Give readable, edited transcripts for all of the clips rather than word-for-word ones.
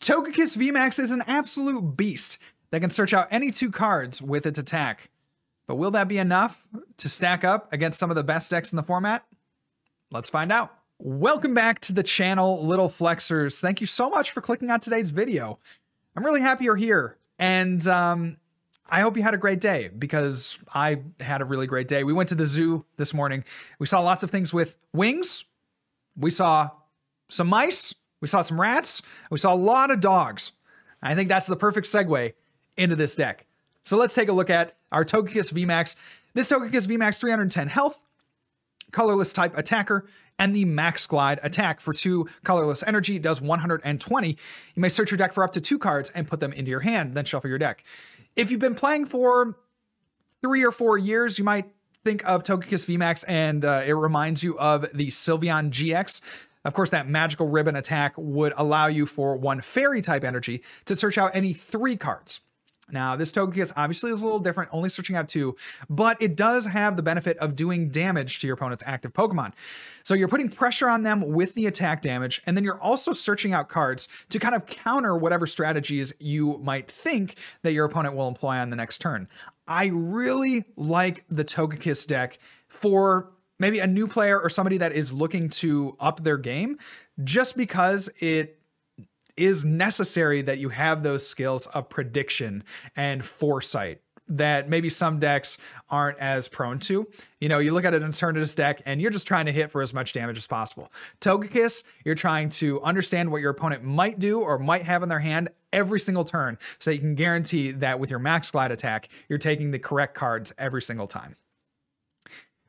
Togekiss VMAX is an absolute beast that can search out any 2 cards with its attack. But will that be enough to stack up against some of the best decks in the format? Let's find out. Welcome back to the channel, Little Flexers. Thank you so much for clicking on today's video. I'm really happy you're here, and I hope you had a great day, because I had a really great day. We went to the zoo this morning. We saw lots of things with wings. We saw some mice. We saw some rats. We saw a lot of dogs. I think that's the perfect segue into this deck. So let's take a look at our Togekiss VMAX. This Togekiss VMAX 310 health, colorless type attacker, and the max glide attack for 2 colorless energy does 120. You may search your deck for up to 2 cards and put them into your hand, then shuffle your deck. If you've been playing for 3 or 4 years, you might think of Togekiss VMAX and it reminds you of the Sylveon GX. Of course, that magical ribbon attack would allow you for 1 fairy type energy to search out any 3 cards. Now, this Togekiss obviously is a little different, only searching out 2, but it does have the benefit of doing damage to your opponent's active Pokemon. So you're putting pressure on them with the attack damage, and then you're also searching out cards to kind of counter whatever strategies you might think that your opponent will employ on the next turn. I really like the Togekiss deck for maybe a new player or somebody that is looking to up their game, just because it is necessary that you have those skills of prediction and foresight that maybe some decks aren't as prone to. You know, you look at an Eternatus deck and you're just trying to hit for as much damage as possible. Togekiss, you're trying to understand what your opponent might do or might have in their hand every single turn, so that you can guarantee that with your max glide attack, you're taking the correct cards every single time.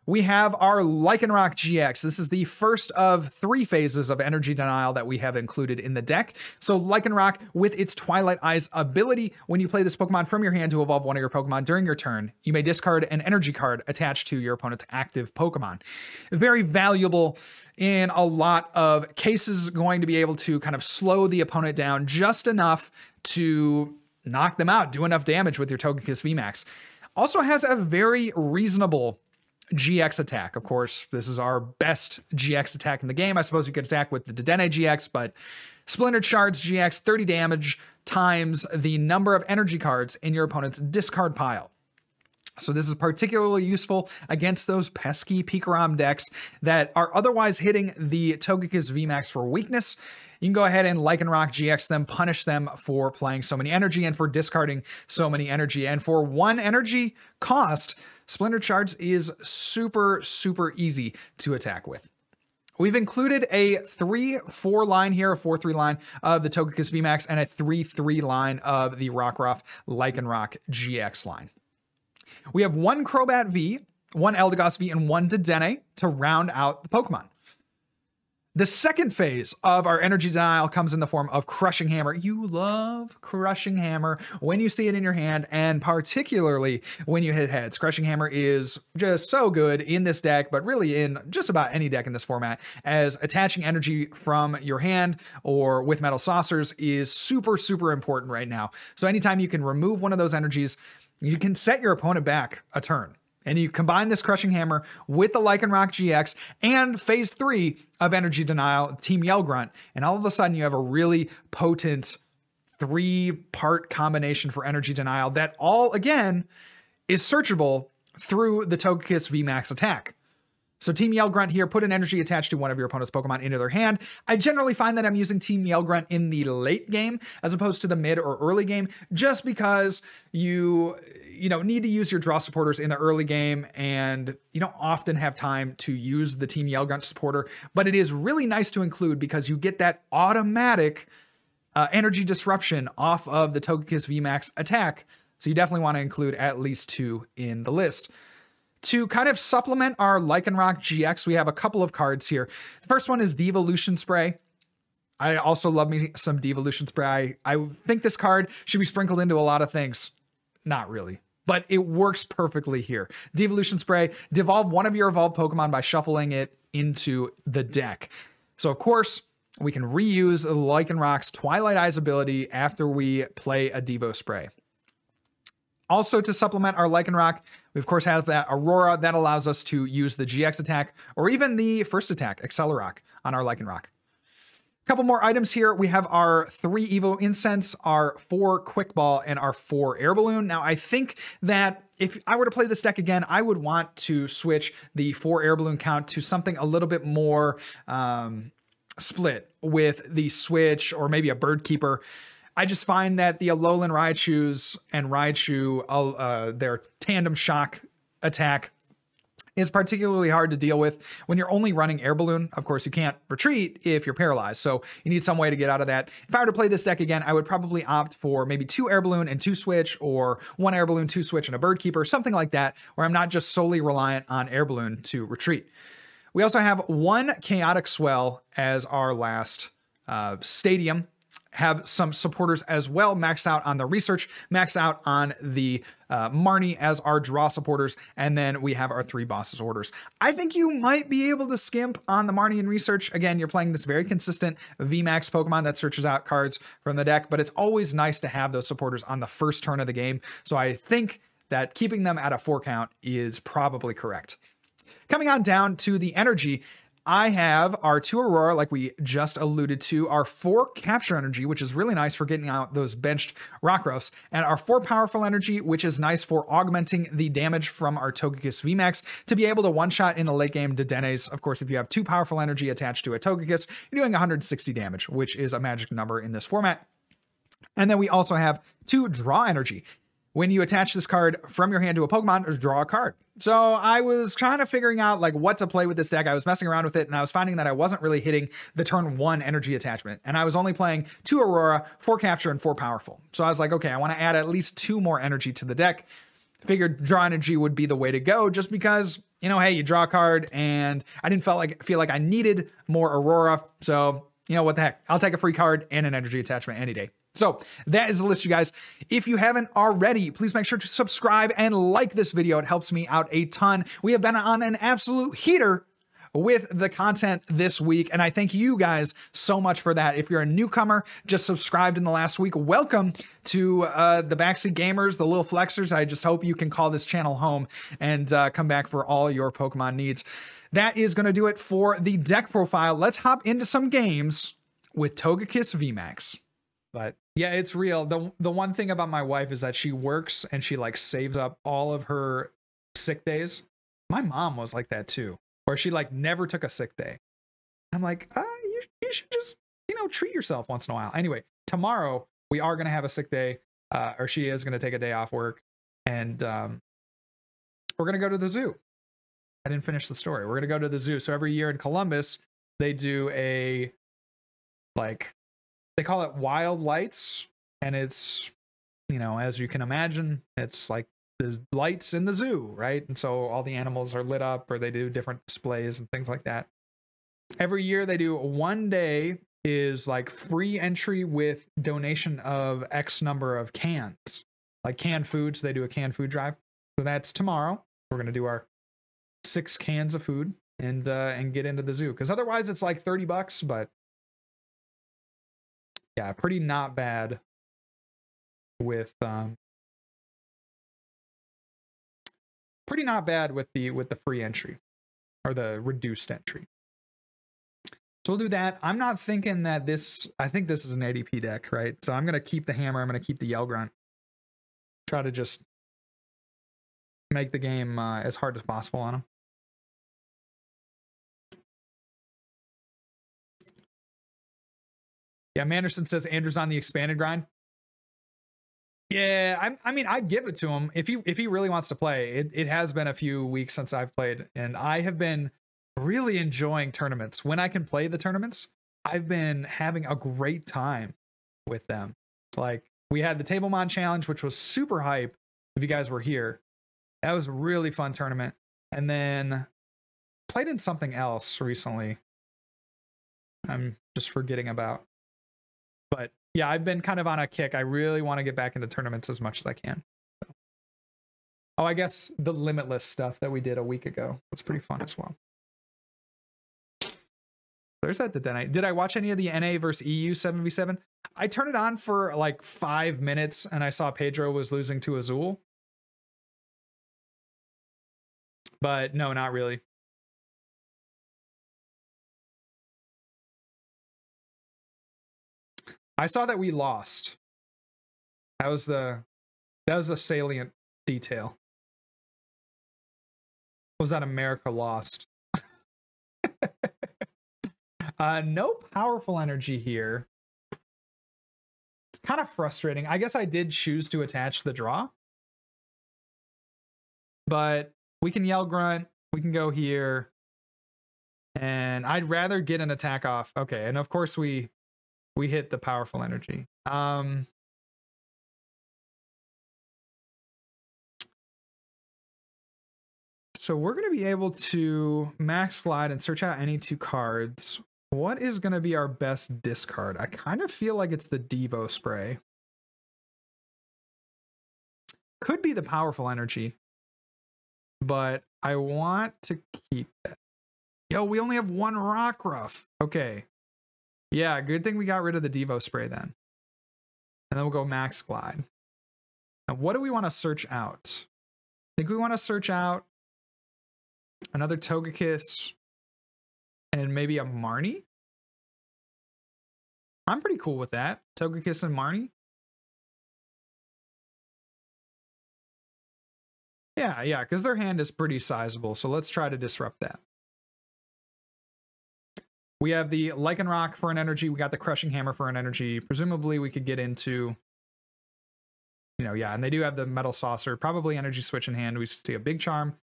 We have our Lycanroc-GX. This is the first of 3 phases of energy denial that we have included in the deck. So Lycanroc, with its Twilight Eyes ability, when you play this Pokemon from your hand to evolve one of your Pokemon during your turn, you may discard an energy card attached to your opponent's active Pokemon. Very valuable in a lot of cases, going to be able to kind of slow the opponent down just enough to knock them out, do enough damage with your Togekiss VMAX. Also has a very reasonable GX attack. Of course, this is our best GX attack in the game. I suppose you could attack with the Dedenne-GX, but Splintered Shards GX, 30 damage times the number of energy cards in your opponent's discard pile. So this is particularly useful against those pesky Pikarom decks that are otherwise hitting the Togekiss VMAX for weakness. You can go ahead and Lycanroc-GX them, punish them for playing so many energy and for discarding so many energy. And for 1 energy cost, Splintered Shards is super, super easy to attack with. We've included a 3-4 line here, a 4-3 line of the Togekiss VMAX, and a 3-3 line of the Rockruff Lycanroc-GX line. We have 1 Crobat V, 1 Eldegoss V, and 1 Dedenne to round out the Pokemon. The second phase of our energy denial comes in the form of Crushing Hammer. You love Crushing Hammer when you see it in your hand, and particularly when you hit heads. Crushing Hammer is just so good in this deck, but really in just about any deck in this format, as attaching energy from your hand or with Metal Saucers is super, super important right now. So anytime you can remove one of those energies, you can set your opponent back a turn. And you combine this Crushing Hammer with the Lycanroc-GX and phase 3 of energy denial, Team Yell Grunt, and all of a sudden you have a really potent 3-part combination for energy denial that all, again, is searchable through the Togekiss VMAX attack. So Team Yell Grunt here, put an energy attached to one of your opponent's Pokemon into their hand. I generally find that I'm using Team Yell Grunt in the late game as opposed to the mid or early game, just because you need to use your draw supporters in the early game, and you don't often have time to use the Team Yell Grunt supporter, but it is really nice to include because you get that automatic energy disruption off of the Togekiss VMAX attack. So you definitely want to include at least 2 in the list. To kind of supplement our Lycanroc-GX, we have a couple of cards here. The first one is Devolution Spray. I also love me some Devolution Spray. I think this card should be sprinkled into a lot of things. Not really, but it works perfectly here. Devolution Spray, devolve one of your evolved Pokemon by shuffling it into the deck. So of course, we can reuse Lycanroc's Twilight Eyes ability after we play a Devo Spray. Also, to supplement our Lycanroc, we of course have that Aurora that allows us to use the GX attack or even the first attack, Accelerock, on our Lycanroc. Couple more items here. We have our 3 Evo Incense, our 4 Quick Ball, and our 4 Air Balloon. Now, I think that if I were to play this deck again, I would want to switch the 4 Air Balloon count to something a little bit more split with the Switch or maybe a Bird Keeper. I just find that the Alolan Raichus and Raichu, their tandem shock attack is particularly hard to deal with when you're only running Air Balloon. Of course, you can't retreat if you're paralyzed, so you need some way to get out of that. If I were to play this deck again, I would probably opt for maybe 2 Air Balloon and 2 Switch, or 1 Air Balloon, 2 Switch, and a Bird Keeper, something like that, where I'm not just solely reliant on Air Balloon to retreat. We also have 1 Chaotic Swell as our last stadium. Have some supporters as well, max out on the research, max out on the Marnie as our draw supporters, and then we have our 3 bosses orders. I think you might be able to skimp on the Marnie and research. Again, you're playing this very consistent VMAX Pokemon that searches out cards from the deck, but it's always nice to have those supporters on the first turn of the game. So I think that keeping them at a 4 count is probably correct. Coming on down to the energy, I have our 2 Aurora, like we just alluded to, our 4 Capture Energy, which is really nice for getting out those benched Rockruffs, and our 4 Powerful Energy, which is nice for augmenting the damage from our Togekiss VMAX to be able to one-shot in the late game Dedennes. Of course, if you have 2 Powerful Energy attached to a Togekiss, you're doing 160 damage, which is a magic number in this format. And then we also have 2 Draw Energy. When you attach this card from your hand to a Pokemon, draw a card. So I was trying to figuring out like what to play with this deck. I was messing around with it and I was finding that I wasn't really hitting the turn 1 energy attachment. And I was only playing 2 Aurora, 4 Capture, and 4 Powerful. So I was like, okay, I want to add at least 2 more energy to the deck. Figured Draw Energy would be the way to go just because, you know, hey, you draw a card and I didn't feel like I needed more Aurora. So, you know, what the heck? I'll take a free card and an energy attachment any day. So that is the list, you guys. If you haven't already, please make sure to subscribe and like this video. It helps me out a ton. We have been on an absolute heater with the content this week, and I thank you guys so much for that. If you're a newcomer, just subscribed in the last week, welcome to the Backseat Gamers, the Little Flexers. I just hope you can call this channel home and come back for all your Pokemon needs. That is going to do it for the deck profile. Let's hop into some games with Togekiss VMAX. But yeah, it's real. The one thing about my wife is that she works and she like saves up all of her sick days. My mom was like that too, where she like never took a sick day. I'm like, you should just, you know, treat yourself once in a while. Anyway, tomorrow we are going to have a sick day, or she is going to take a day off work, and we're going to go to the zoo. I didn't finish the story. We're going to go to the zoo. So every year in Columbus, they do a, like, they call it Wild Lights, and it's, you know, as you can imagine, it's like the lights in the zoo, right? And so all the animals are lit up, or they do different displays and things like that. Every year they do one day is like free entry with donation of X number of cans, like canned foods. They do a canned food drive. So that's tomorrow. We're going to do our 6 cans of food and get into the zoo. Cause otherwise it's like $30, but yeah, pretty not bad with pretty not bad with the free entry or the reduced entry. So we'll do that. I'm not thinking that this, I think this is an ADP deck, right? So I'm going to keep the hammer. I'm going to keep the Yell Grunt. Try to just make the game as hard as possible on him. Yeah, Manderson says Andrew's on the expanded grind. Yeah, I mean, I'd give it to him if he really wants to play. It has been a few weeks since I've played, and I have been really enjoying tournaments. When I can play the tournaments, I've been having a great time with them. Like, we had the Tablemon Challenge, which was super hype. If you guys were here, that was a really fun tournament. And then played in something else recently. I'm just forgetting about. But yeah, I've been kind of on a kick. I really want to get back into tournaments as much as I can. So. Oh, I guess the Limitless stuff that we did a week ago was pretty fun as well. There's that Dedenne. Did I watch any of the NA versus EU 7v7? I turned it on for like 5 minutes and I saw Pedro was losing to Azul. But no, not really. I saw that we lost. That was the salient detail. Was that America lost? No powerful energy here. It's kind of frustrating. I guess I did choose to attach the draw. But we can yell Grunt. We can go here. And I'd rather get an attack off. Okay, and of course we hit the powerful energy. So we're going to be able to max slide and search out any 2 cards. What is going to be our best discard? I kind of feel like it's the Devo Spray. Could be the powerful energy. But I want to keep that. Yo, we only have 1 Rockruff. Okay. Yeah, good thing we got rid of the Devo Spray then. And then we'll go max glide. Now, what do we want to search out? I think we want to search out another Togekiss and maybe a Marnie. I'm pretty cool with that. Togekiss and Marnie. Yeah, because their hand is pretty sizable. So let's try to disrupt that. We have the Lycanroc for an energy. We got the Crushing Hammer for an energy. Presumably we could get into, yeah, and they do have the Metal Saucer. Probably energy switch in hand. We see a Big Charm.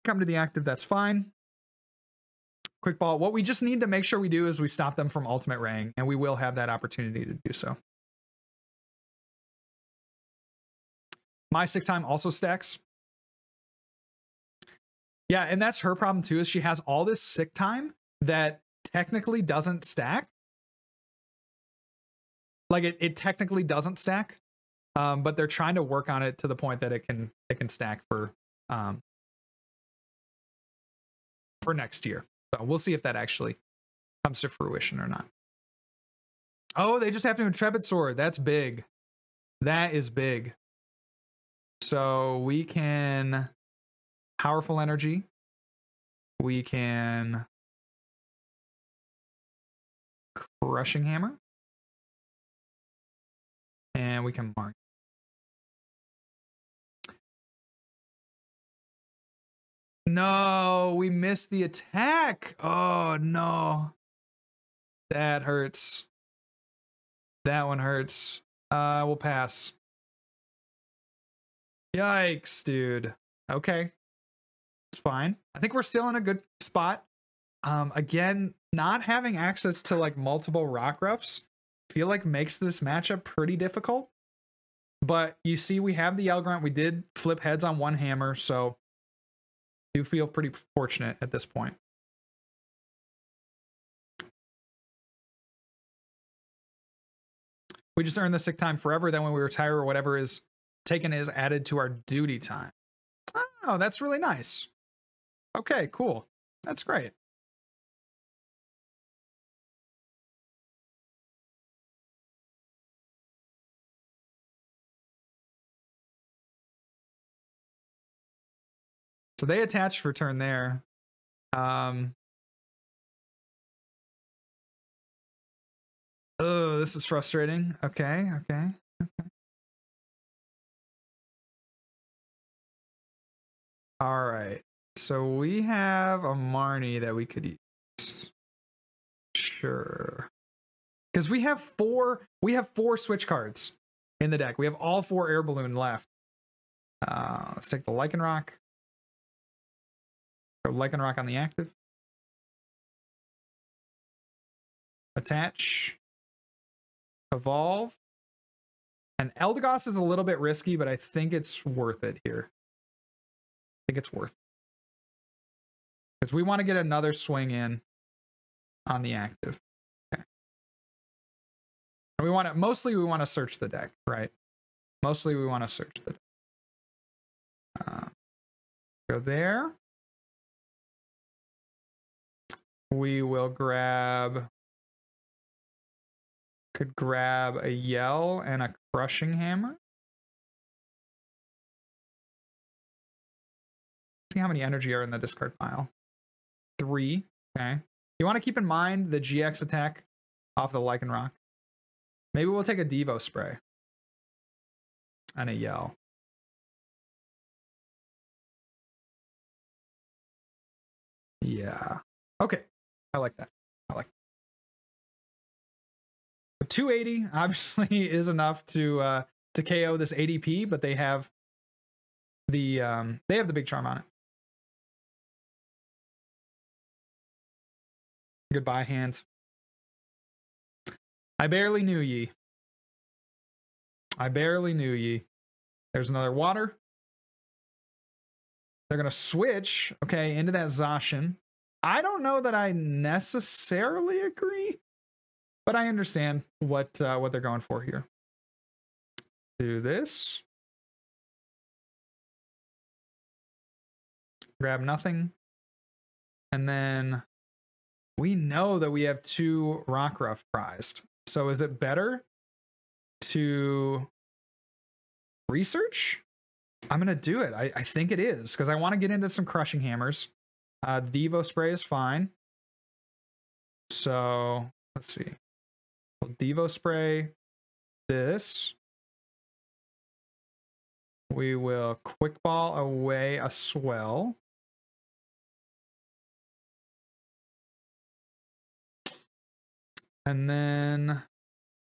Come to the active, that's fine. Quick Ball. What we just need to make sure we do is we stop them from Ultimate Raying, and we will have that opportunity to do so. My Sick Time also stacks. Yeah, and that's her problem too, is she has all this Sick Time that technically doesn't stack. Like it technically doesn't stack, but they're trying to work on it to the point that it can stack for next year. So we'll see if that actually comes to fruition or not. Oh, they just have to Intrepid Sword. That's big. That is big. So we can powerful energy. We can Crushing Hammer. And we can mark. No, we missed the attack. Oh, no. That hurts. That one hurts. We'll pass. Yikes, dude. Okay. It's fine. I think we're still in a good spot. Again, not having access to like multiple Rockruffs, I feel like makes this matchup pretty difficult. But you see, we have the Grunt. We did flip heads on 1 hammer, so do feel pretty fortunate at this point. We just earn the sick time forever. Then when we retire or whatever is taken is added to our duty time. Oh, that's really nice. Okay, cool. That's great. So they attached for turn there. Oh, this is frustrating. Okay. All right. So we have a Marnie that we could use. Sure. Because we have 4 switch cards in the deck. We have all 4 Air Balloon left. Let's take the Lycanroc. Go Lycanroc on the active. Attach. Evolve. And Eldegoss is a little bit risky, but I think it's worth it here. I think it's worth it. Because we want to get another swing in on the active. Okay. And we want to, mostly we want to search the deck, right? Mostly we want to search the deck. Go there. We will grab, could grab a Yell and a Crushing Hammer. See how many energy are in the discard pile. 3. Okay. You want to keep in mind the GX attack off the Lycanroc. Maybe we'll take a Devo Spray. And a Yell. Yeah. Okay. I like that. I like that. 280 obviously is enough to KO this ADP, but they have the big charm on it. Goodbye, hand. I barely knew ye. I barely knew ye. There's another water. They're going to switch, okay, into that Zacian. I don't know that I necessarily agree, but I understand what they're going for here. Do this. Grab nothing. And then we know that we have 2 Rockruff prized. So is it better to research? I'm going to do it. I think it is, because I want to get into some Crushing Hammers. Devo Spray is fine. So let's see. We'll Devo Spray this. We will Quick Ball away a Swell. And then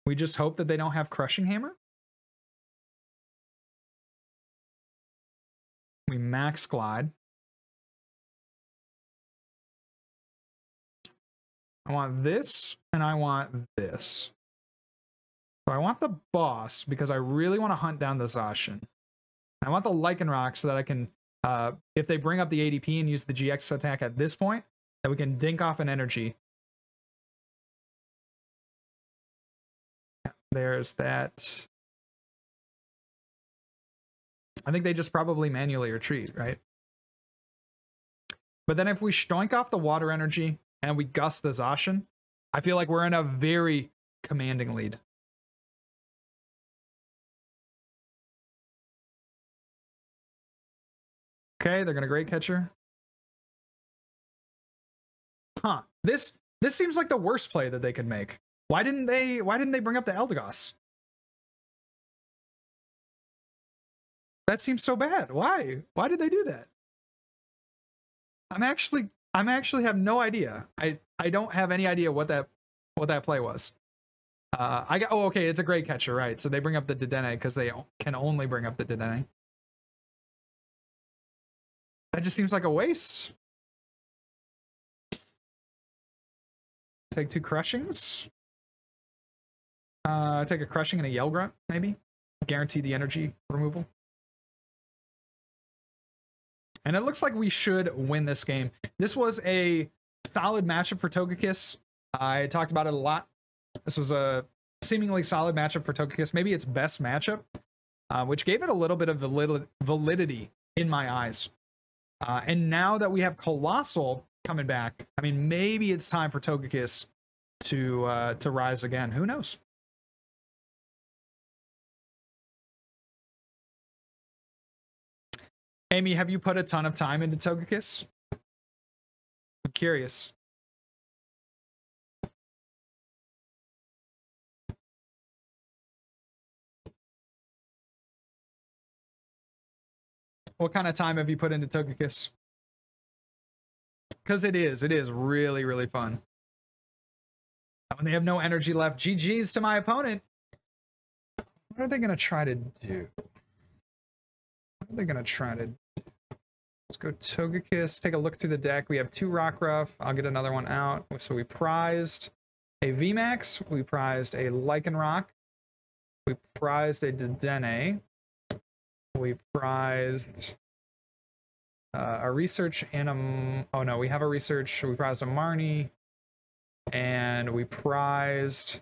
we just hope that they don't have Crushing Hammer. We Max Glide. I want this, and I want this. So I want the boss because I really want to hunt down the Zacian. I want the Lycanroc so that I can, if they bring up the ADP and use the GX attack at this point, that we can dink off an energy. There's that. I think they just probably manually retreat, right? But then if we stoink off the water energy and we gust the Zacian, I feel like we're in a very commanding lead. Okay, they're gonna Great Catcher. Huh. This seems like the worst play that they could make. Why didn't they bring up the Eldegoss? That seems so bad. Why? Why did they do that? I'm actually have no idea. I don't have any idea what that play was. Oh, okay, it's a Great Catcher, right? So they bring up the Dedenne because they can only bring up the Dedenne. That just seems like a waste. Take 2 Crushings. Take a Crushing and a Yell Grunt, maybe. Guarantee the energy removal. And it looks like we should win this game. This was a solid matchup for Togekiss. I talked about it a lot. This was a seemingly solid matchup for Togekiss. Maybe its best matchup, which gave it a little bit of validity in my eyes. And now that we have Colossal coming back, I mean, maybe it's time for Togekiss to rise again. Who knows? Amy, have you put a ton of time into Togekiss? I'm curious. What kind of time have you put into Togekiss? Because it is really, really fun. When they have no energy left, GG's to my opponent. What are they going to try to do? What are they going to try to do? Let's go Togekiss. Take a look through the deck. We have 2 Rockruff. I'll get another one out. So we prized a VMAX. We prized a Lycanroc. We prized a Dedenne. We prized a Research and a... Oh no, we have a Research. We prized a Marnie. And we prized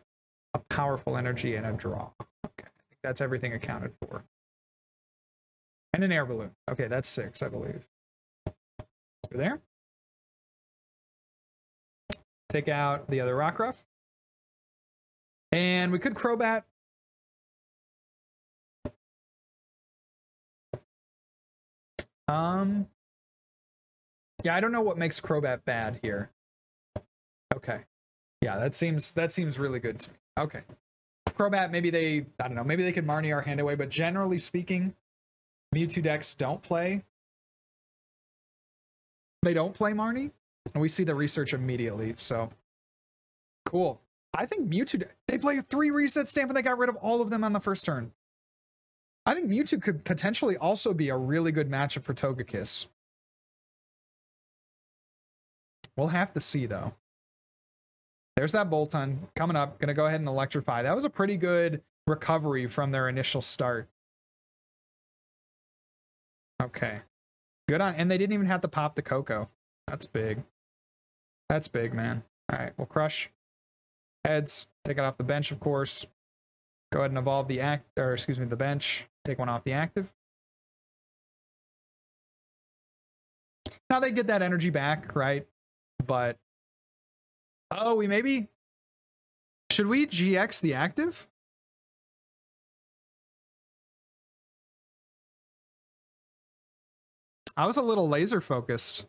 a Powerful Energy and a Draw. Okay, I think that's everything accounted for. And an Air Balloon. Okay, that's 6, I believe. Let's go there. Take out the other Rockruff. And we could Crobat. Yeah, I don't know what makes Crobat bad here. Okay. Yeah, that seems really good to me. Okay. Crobat, maybe they, I don't know, maybe they could Marnie our hand away, but generally speaking, Mewtwo decks don't play. They don't play Marnie, and we see the research immediately, so cool. I think Mewtwo, they play 3 reset stamp and they got rid of all of them on the first turn. I think Mewtwo could potentially also be a really good matchup for Togekiss. We'll have to see, though. There's that Boltund coming up. Gonna go ahead and electrify. That was a pretty good recovery from their initial start. Okay. Good on, and they didn't even have to pop the Coco. That's big. That's big, man. All right, we'll crush. Heads, take it off the bench, of course. Go ahead and evolve the the bench. Take one off the active. Now they get that energy back, right? But oh, we maybe should we GX the active? I was a little laser focused.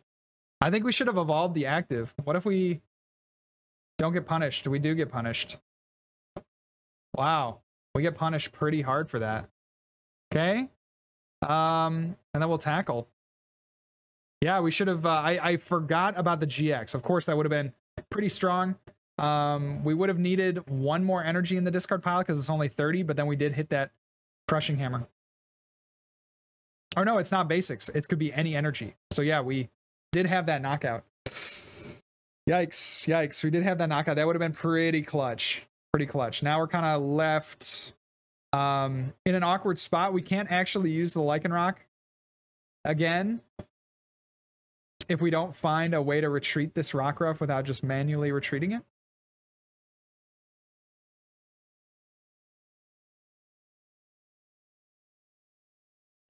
I think we should have evolved the active. What if we don't get punished? We do get punished. Wow. We get punished pretty hard for that. Okay. And then we'll tackle. Yeah, we should have, I forgot about the GX. Of course, that would have been pretty strong. We would have needed 1 more energy in the discard pile because it's only 30, but then we did hit that Crushing Hammer. Or no, it's not basics. It could be any energy. So yeah, we did have that knockout. Yikes, yikes. We did have that knockout. That would have been pretty clutch. Pretty clutch. Now we're kind of left in an awkward spot. We can't actually use the Lycanroc again if we don't find a way to retreat this Rockruff without just manually retreating it.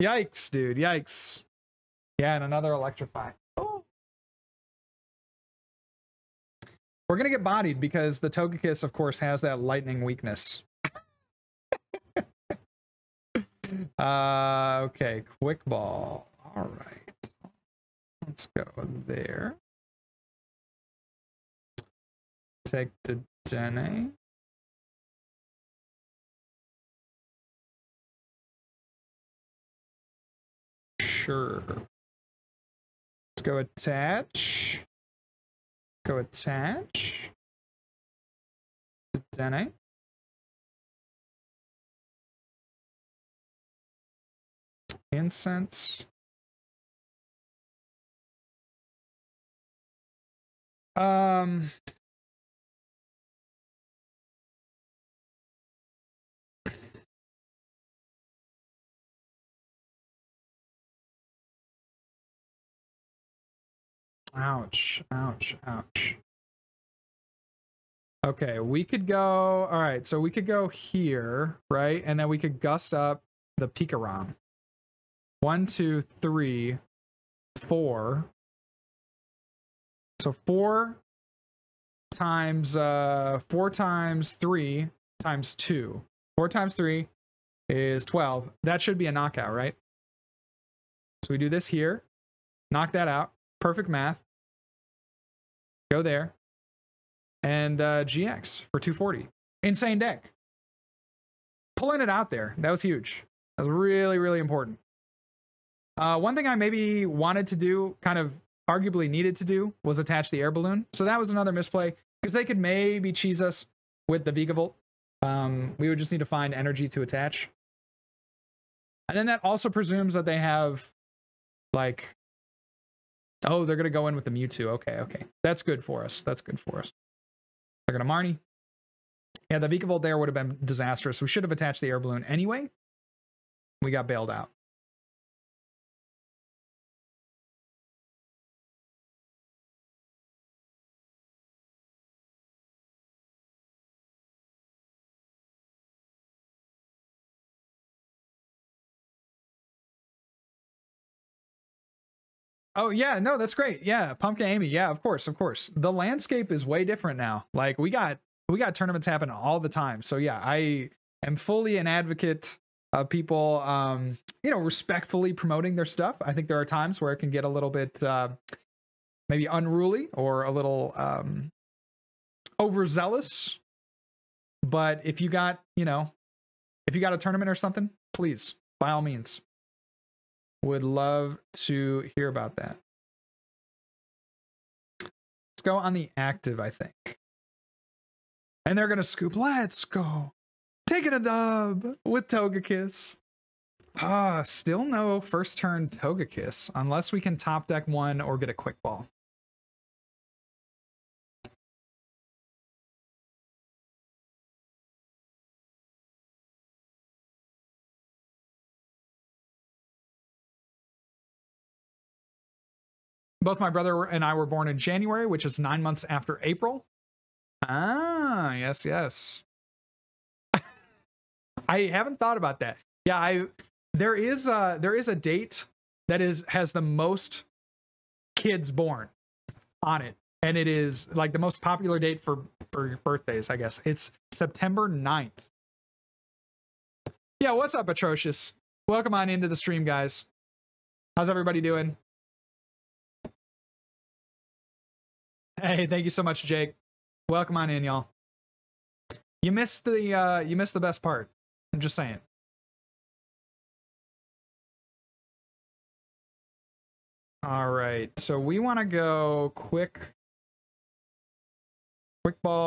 Yikes, dude. Yikes. Yeah, and another Electrify. Oh. We're going to get bodied because the Togekiss, of course, has that lightning weakness. Okay, quick ball. All right. Let's go there. Take Dedenne. Sure. Let's go attach. Go attach. Dedenne. Incense. Ouch, ouch, ouch. Okay, we could go, all right, so we could go here, right? And then we could gust up the Pikarom. 1, 2, 3, 4. So 4 times 3 times 2. 4 times 3 is 12. That should be a knockout, right? So we do this here. Knock that out. Perfect math. Go there. And GX for 240. Insane deck. Pulling it out there. That was huge. That was really, really important. One thing I maybe wanted to do, kind of arguably needed to do, was attach the Air Balloon. So that was another misplay, because they could maybe cheese us with the Vigavolt. We would just need to find energy to attach. And then that also presumes that they have, like, oh, they're going to go in with the Mewtwo. Okay, okay. That's good for us. That's good for us. They're going to Marnie. Yeah, the Vigavolt there would have been disastrous. We should have attached the Air Balloon anyway. We got bailed out. Oh yeah, no, that's great. Yeah, Pumpkin Amy. Yeah, of course, of course. The landscape is way different now. Like we got tournaments happen all the time. So yeah, I am fully an advocate of people, you know, respectfully promoting their stuff. I think there are times where it can get a little bit maybe unruly or a little overzealous. But if you got, you know, if you got a tournament or something, please, by all means. Would love to hear about that. Let's go on the active, I think. And they're going to scoop. Let's go. Taking a dub with Togekiss. Still no first turn Togekiss unless we can top deck one or get a quick ball. Both my brother and I were born in January, which is 9 months after April. Ah, yes, yes. I haven't thought about that. Yeah, there is a date that has the most kids born on it, and it is like the most popular date for birthdays, I guess. It's September 9th. Yeah, what's up, Atrocious? Welcome on into the stream, guys. How's everybody doing? Hey, thank you so much, Jake. Welcome on in, y'all. You missed the best part. I'm just saying. All right, so we want to go quick ball.